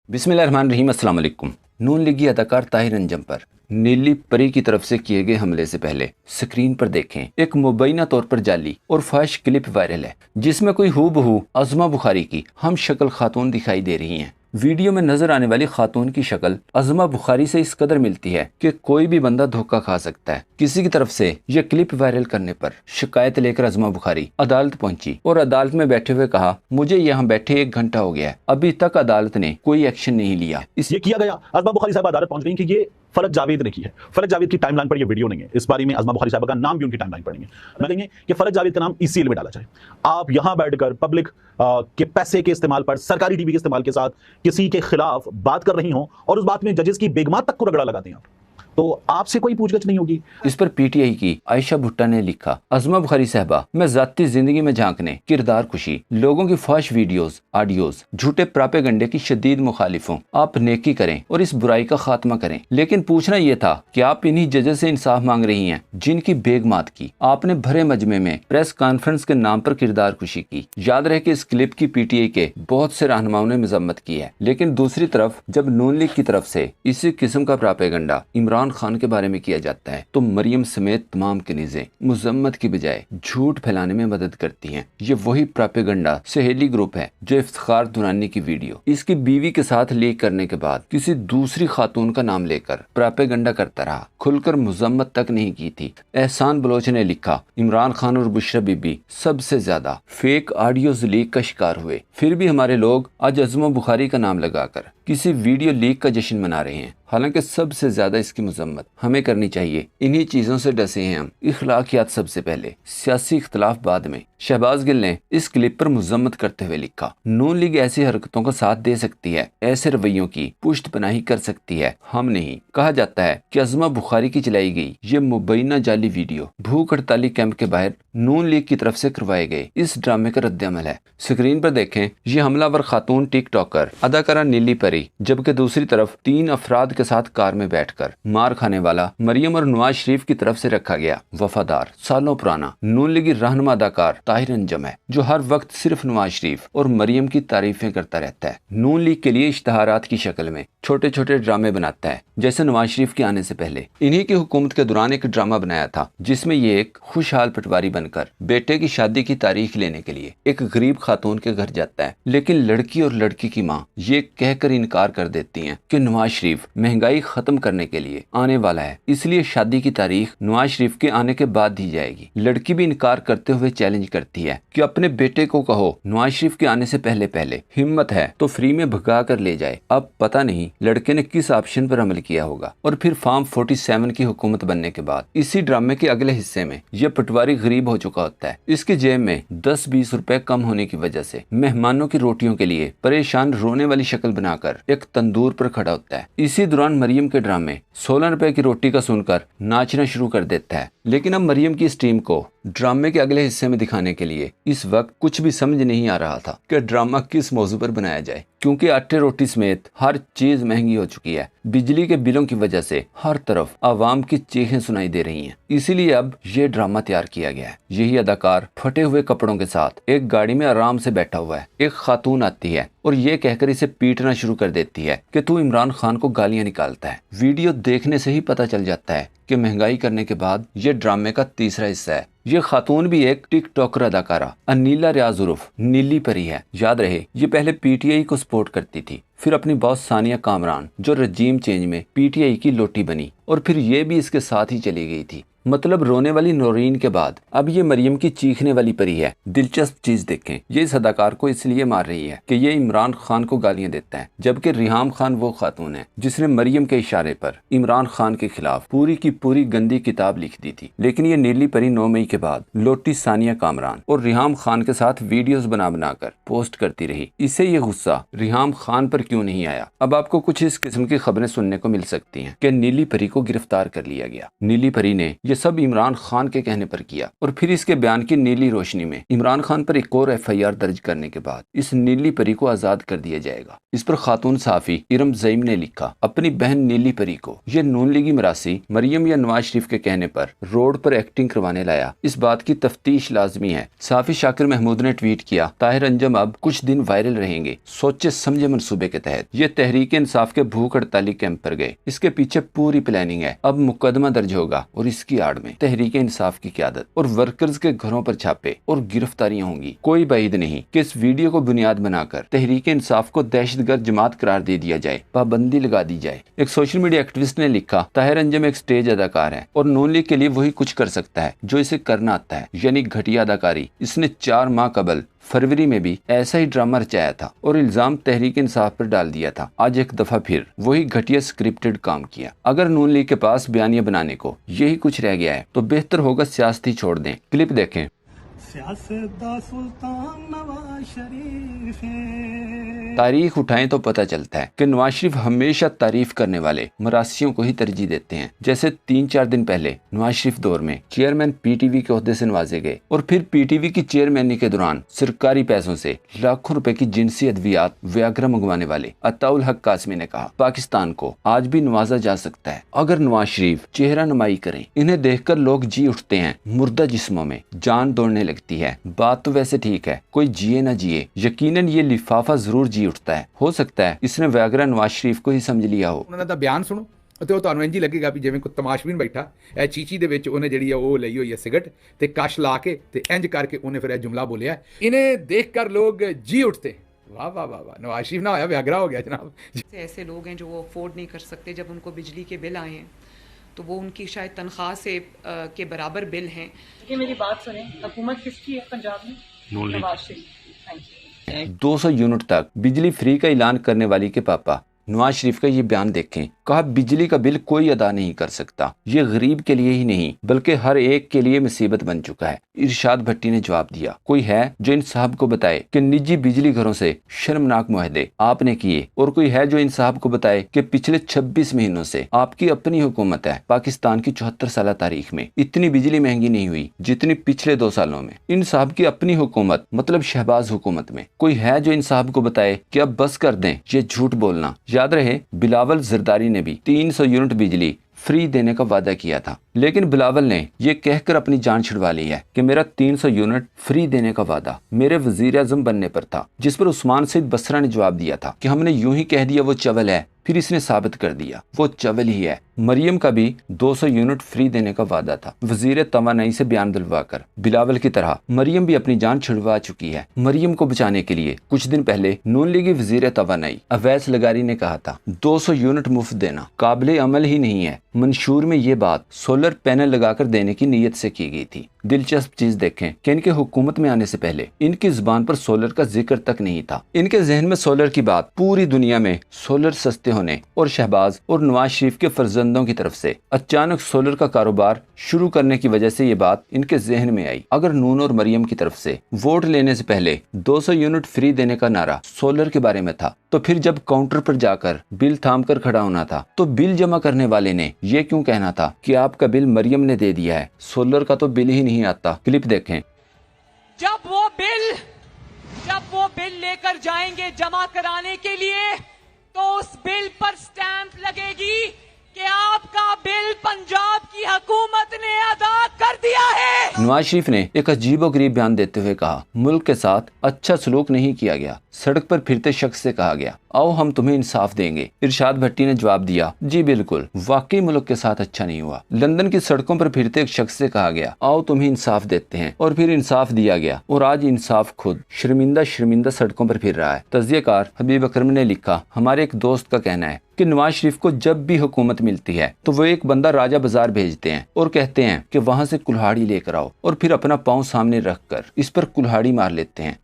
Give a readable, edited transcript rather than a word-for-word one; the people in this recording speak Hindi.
बिस्मिल्लाहिर्रहमानिर्रहीम। अस्सलाम वालेकुम। नून लीगी अदाकार ताहिर अंजम पर नीली परी की तरफ से किए गए हमले से पहले स्क्रीन पर देखें एक मुबैना तौर पर जाली और फाहिश क्लिप वायरल है जिसमें कोई हूबहू अज़मा बुखारी की हम शक्ल खातून दिखाई दे रही हैं। वीडियो में नजर आने वाली खातून की शक्ल अज़मा बुखारी से इस कदर मिलती है कि कोई भी बंदा धोखा खा सकता है। किसी की तरफ से यह क्लिप वायरल करने पर शिकायत लेकर अज़मा बुखारी अदालत पहुंची और अदालत में बैठे हुए कहा, मुझे यहाँ बैठे 1 घंटा हो गया है, अभी तक अदालत ने कोई एक्शन नहीं लिया। ये किया गया। अज़मा बुखारी साहब अदालत पहुंच गई कि ये फलक जावेद ने की है। फलक जावेद की टाइमलाइन पर ये वीडियो नहीं है। इस बारे में अज़मा बुखारी साहब का नाम भी उनकी टाइमलाइन पर नहीं है। मैं देंगे कि फलक जावेद का नाम ईसीएल में डाला जाए। आप यहां बैठकर पब्लिक के पैसे के इस्तेमाल पर, सरकारी टीवी के इस्तेमाल के साथ किसी के खिलाफ बात कर रही हो और उस बात में जजेस की बेगमात तक को रगड़ा लगाते हैं आप, तो आपसे कोई पूछगछ नहीं होगी। इस पर पीटीआई की आयशा भुट्टा ने लिखा, अज़मा बुखारी साहबा, मैं जाती जिंदगी में झांकने, किरदार खुशी, लोगों की फाश वीडियोस, ऑडियोज, झूठे प्रापेगंडे की शदीद मुखालिफ हूँ। आप नेकी करें और इस बुराई का खात्मा करें। लेकिन पूछना यह था कि आप इन्हीं जजेस से इंसाफ मांग रही हैं जिनकी बेगमात की आपने भरे मजमे में प्रेस कॉन्फ्रेंस के नाम पर किरदार खुशी की। याद रहे कि इस क्लिप की पीटीआई के बहुत से रहनुमाओं ने मजम्मत की है, लेकिन दूसरी तरफ जब नून लीग की तरफ से इसी किस्म का प्रापेगंडा इमरान खान के बारे में किया जाता है तो मरियम समेत तमाम कनीजें मुजम्मत की बजाय झूठ फैलाने में मदद करती हैं। ये वही प्रापेगंडा सहेली ग्रुप है जो इफ्तिखार दुरानी की वीडियो इसकी बीवी के साथ लीक करने के बाद किसी दूसरी खातून का नाम लेकर प्रापेगंडा करता रहा, खुलकर मुजम्मत तक नहीं की थी। एहसान बलोच ने लिखा, इमरान खान और बुशरा बीबी सबसे ज्यादा फेक ऑडियोज लीक का शिकार हुए, फिर भी हमारे लोग आज अज़मा बुखारी का नाम लगाकर किसी वीडियो लीक का जश्न मना रहे हैं। हालांकि सबसे ज्यादा इसकी मजम्मत हमें करनी चाहिए। इन्हीं चीजों से डसे हैं हम, इखलाकियात सबसे पहले, सियासी इख्तलाफ बाद में। शहबाज गिल ने इस क्लिप पर मुजम्मत करते हुए लिखा, नून लीग ऐसी हरकतों का साथ दे सकती है, ऐसे रवैयों की पुष्टपनाही कर सकती है, हम नहीं। कहा जाता है कि अज़मा बुखारी की चलाई गई ये मुबैना जाली वीडियो भूख हड़ताली कैंप के बाहर नून लीग की तरफ से करवाए गए इस ड्रामे का रद्द-ए-अमल है। स्क्रीन पर देखें, ये हमलावर खातून टिकटॉकर अदाकारा नीली परी, जबकि दूसरी तरफ 3 अफराद के साथ कार में बैठकर मार खाने वाला मरियम और नवाज शरीफ की तरफ से रखा गया वफादार सालों पुराना नून लीगी रहनुमा अदाकार ताहिर अंजम है, जो हर वक्त सिर्फ नवाज शरीफ और मरियम की तारीफें करता रहता है। नून लीग के लिए इश्तहारात की शक्ल में छोटे छोटे ड्रामे बनाता है, जैसे नवाज शरीफ के आने से पहले इन्हीं की हुकूमत के दौरान एक ड्रामा बनाया था जिसमें ये एक खुशहाल पटवारी बनकर बेटे की शादी की तारीख लेने के लिए एक गरीब खातून के घर जाता है। लेकिन लड़की और लड़की की माँ ये कहकर इनकार कर देती हैं कि नवाज शरीफ महंगाई खत्म करने के लिए आने वाला है, इसलिए शादी की तारीख नवाज शरीफ के आने के बाद दी जाएगी। लड़की भी इनकार करते हुए चैलेंज करती है कि अपने बेटे को कहो नवाज शरीफ के आने से पहले पहले हिम्मत है तो फ्री में भगा कर ले जाए। अब पता नहीं लड़के ने किस ऑप्शन पर अमल किया होगा और फिर फार्म 47 की हुकूमत बनने के बाद इसी ड्रामे के अगले हिस्से में यह पटवारी गरीब हो चुका होता है। इसकी जेब में 10-20 रुपए कम होने की वजह से मेहमानों की रोटियों के लिए परेशान रोने वाली शक्ल बनाकर एक तंदूर पर खड़ा होता है। इसी दौरान मरियम के ड्रामे 16 रुपए की रोटी का सुनकर नाचना शुरू कर देता है। लेकिन अब मरियम की इस टीम को ड्रामे के अगले हिस्से में दिखाने के लिए इस वक्त कुछ भी समझ नहीं आ रहा था कि ड्रामा किस मौजू पर बनाया जाए, क्योंकि आटे रोटी समेत हर चीज महंगी हो चुकी है। बिजली के बिलों की वजह से हर तरफ आवाम की चीखें सुनाई दे रही हैं। इसीलिए अब ये ड्रामा तैयार किया गया है। यही अदाकार फटे हुए कपड़ों के साथ एक गाड़ी में आराम से बैठा हुआ है। एक खातून आती है और ये कहकर इसे पीटना शुरू कर देती है कि तू इमरान खान को गालियां निकालता है। वीडियो देखने से ही पता चल जाता है कि महंगाई करने के बाद ये ड्रामे का तीसरा हिस्सा है। ये खातून भी एक टिकटॉकर अदाकारा अनीला रियाज उर्फ नीली परी है। याद रहे, ये पहले पीटीआई को सपोर्ट करती थी, फिर अपनी बॉस सानिया कामरान जो रजीम चेंज में पीटीआई की लोटी बनी, और फिर ये भी इसके साथ ही चली गई थी। मतलब रोने वाली नौरीन के बाद अब ये मरियम की चीखने वाली परी है। दिलचस्प चीज देखें, ये इस अदाकार को इसलिए मार रही है कि ये इमरान खान को गालियां देता है, जबकि रिहाम खान वो खातून है जिसने मरियम के इशारे पर इमरान खान के खिलाफ पूरी की पूरी गंदी किताब लिख दी थी। लेकिन ये नीली परी 9 मई के बाद लोटी सानिया कामरान और रिहाम खान के साथ वीडियोस बना बनाकर पोस्ट करती रही। इसे ये गुस्सा रिहाम खान पर क्यों नहीं आया? अब आपको कुछ इस किस्म की खबरें सुनने को मिल सकती हैं कि नीली परी को गिरफ्तार कर लिया गया। नीली परी ने ये सब इमरान खान के कहने पर किया। और फिर इसके बयान की नीली रोशनी में इमरान खान पर एक और FIR दर्ज करने के बाद इस नीली परी को आजाद कर दिया जाएगा। इस पर खातून सहाफी इरम ज़ईम ने लिखा, अपनी बहन नीली परी को ये नून लीगी मरासी मरियम या नवाज शरीफ के कहने पर रोड पर एक्टिंग करवाने लाया, इस बात की तफ्तीश लाजमी है। सहाफी शाकिर महमूद ने ट्वीट किया, ताहिर अंजम अब कुछ दिन वायरल रहेंगे, सोचे समझे मंसूबे के तहत ये तहरीक इंसाफ के भूख हड़ताली कैंप पर गए। इसके पीछे पूरी प्लानिंग है। अब मुकदमा दर्ज होगा और इसकी आड़ में तहरीक इंसाफ की क़यादत और वर्कर्स के घरों पर छापे और गिरफ्तारियां होंगी। कोई बाइद नहीं कि इस वीडियो को बुनियाद बनाकर तहरीक इंसाफ को दहशतगर्द जमात करार दे दिया जाए, पाबंदी लगा दी जाए। एक सोशल मीडिया एक्टिविस्ट ने लिखा, ताहिर अंजम एक स्टेज अदाकार है और नून लीग के लिए वही कुछ कर सकता है जो इसे करना आता है, यानी घटिया अदाकारी। इसने 4 माह कबल फरवरी में भी ऐसा ही ड्रामा रचाया था और इल्जाम तहरीक इंसाफ पर डाल दिया था। आज एक दफा फिर वही घटिया स्क्रिप्टेड काम किया। अगर नून लीग के पास बयानिया बनाने को यही कुछ रह गया है तो बेहतर होगा सियासत ही छोड़ दें। क्लिप देखें। तारीख उठाएं तो पता चलता है कि नवाज शरीफ हमेशा तारीफ करने वाले मरासियों को ही तरजीह देते हैं। जैसे 3-4 दिन पहले नवाज शरीफ दौर में चेयरमैन PTV के ओहदे से नवाजे गए और फिर PTV की चेयरमैनी के दौरान सरकारी पैसों से लाखों रुपए की जिनसी अद्वियात व्याग्रा मंगवाने वाले अताउल हक कासमी ने कहा, पाकिस्तान को आज भी नवाजा जा सकता है अगर नवाज शरीफ चेहरा नुमाई करें। इन्हें देखकर लोग जी उठते हैं, मुर्दा जिस्मों में जान दौड़ने लगती है। बात तो वैसे ठीक है, कोई जिए ना जिए, यकीनन ये लिफाफा जरूर जी उठता है। हो सकता है इसने व्याग्रा नवाज शरीफ को ही समझ लिया हो। ਉਹਨਾਂ ਦਾ ਬਿਆਨ ਸੁਣੋ ਤੇ ਉਹ ਤੁਹਾਨੂੰ ਇੰਜ ਹੀ ਲੱਗੇਗਾ ਵੀ ਜਿਵੇਂ ਕੋਈ ਤਮਾਸ਼ਬੀਨ ਬੈਠਾ ਇਹ ਚੀਚੀ ਦੇ ਵਿੱਚ ਉਹਨੇ ਜਿਹੜੀ ਆ ਉਹ ਲਈ ਹੋਈ ਹੈ ਸਿਗਰਟ ਤੇ ਕਸ਼ ਲਾ ਕੇ ਤੇ ਇੰਜ ਕਰਕੇ ਉਹਨੇ ਫਿਰ ਇਹ ਜੁਮਲਾ ਬੋਲਿਆ। इन्हें देखकर लोग जी उठते, वाह वाह वाह वाह, नवाज शरीफ ना होया व्याग्रा हो गया जनाब। ऐसे लोग हैं जो वो अफोर्ड नहीं कर सकते, जब उनको बिजली के बिल आए हैं तो वो उनकी शायद तनख्वाह से के बराबर बिल हैं। ये मेरी बात सुने, हुकूमत किसकी है पंजाब में? नवाज शरीफ। 200 यूनिट तक बिजली फ्री का ऐलान करने वाली के पापा नवाज शरीफ का ये बयान देखें। कहा, बिजली का बिल कोई अदा नहीं कर सकता। ये गरीब के लिए ही नहीं बल्कि हर एक के लिए मुसीबत बन चुका है। इरशाद भट्टी ने जवाब दिया, कोई है जो इन साहब को बताए कि निजी बिजली घरों से शर्मनाक मुआहदे आपने किए, और कोई है जो इन साहब को बताए कि पिछले 26 महीनों से आपकी अपनी हुकूमत है। पाकिस्तान की 74 साल तारीख में इतनी बिजली महंगी नहीं हुई जितनी पिछले 2 सालों में। इन साहब की अपनी हुकूमत मतलब शहबाज हुकूमत में। कोई है जो इन साहब को बताए कि अब बस कर दें ये झूठ बोलना। याद रहे, बिलावल जरदारी ने भी 300 यूनिट बिजली फ्री देने का वादा किया था, लेकिन बिलावल ने ये कहकर अपनी जान छिड़वा ली है कि मेरा 300 यूनिट फ्री देने का वादा मेरे वजीर आजम बनने पर था। जिस पर उस्मान सईद बसरा ने जवाब दिया था कि हमने यूं ही कह दिया वो चवल है, फिर इसने साबित कर दिया वो चवल ही है। मरियम का भी 200 यूनिट फ्री देने का वादा था वजीर तवानाई से बयान दिलवा कर। बिलावल की तरह मरियम भी अपनी जान छिड़वा चुकी है। मरियम को बचाने के लिए कुछ दिन पहले नून लीगी वजीर तवानाई अवैस लगारी ने कहा था 200 यूनिट मुफ्त देना काबिले अमल ही नहीं है। मंशूर में ये बात सोलर पैनल लगाकर देने की नीयत से की गई थी। दिलचस्प चीज देखें कि इनके हुकूमत में आने से पहले इनकी जुबान पर सोलर का जिक्र तक नहीं था। इनके जहन में सोलर की बात पूरी दुनिया में सोलर सस्ते होने और शहबाज और नवाज शरीफ के फर्जंदों की तरफ से अचानक सोलर का कारोबार शुरू करने की वजह से ये बात इनके जहन में आई। अगर नून और मरियम की तरफ से वोट लेने से पहले 200 यूनिट फ्री देने का नारा सोलर के बारे में था, तो फिर जब काउंटर पर जाकर बिल थाम कर खड़ा होना था तो बिल जमा करने वाले ने ये क्यों कहना था कि आपका बिल मरियम ने दे दिया है, सोलर का तो बिल ही नहीं आता। क्लिप देखें। जब वो बिल लेकर जाएंगे जमा कराने के लिए तो उस बिल पर स्टैंप लगेगी कि आपका बिल पंजाब की हुकूमत ने अदा कर दिया है। नवाज शरीफ ने एक अजीबोगरीब बयान देते हुए कहा, मुल्क के साथ अच्छा सलूक नहीं किया गया। सड़क पर फिरते शख्स से कहा गया, आओ हम तुम्हें इंसाफ देंगे। इरशाद भट्टी ने जवाब दिया, जी बिल्कुल, वाकई मुल्क के साथ अच्छा नहीं हुआ। लंदन की सड़कों पर फिरते एक शख्स से कहा गया, आओ तुम्हें इंसाफ देते हैं, और फिर इंसाफ दिया गया। और आज इंसाफ खुद शर्मिंदा सड़कों पर फिर रहा है। तज़ियाकार हबीब अकरम ने लिखा, हमारे एक दोस्त का कहना है कि नवाज शरीफ को जब भी हुकूमत मिलती है तो वो एक बंदा राजा बाजार भेजते हैं और कहते हैं कि वहां से कुल्हाड़ी लेकर आओ, और फिर अपना पाँव सामने रखकर इस पर कुल्हाड़ी मार लेते हैं।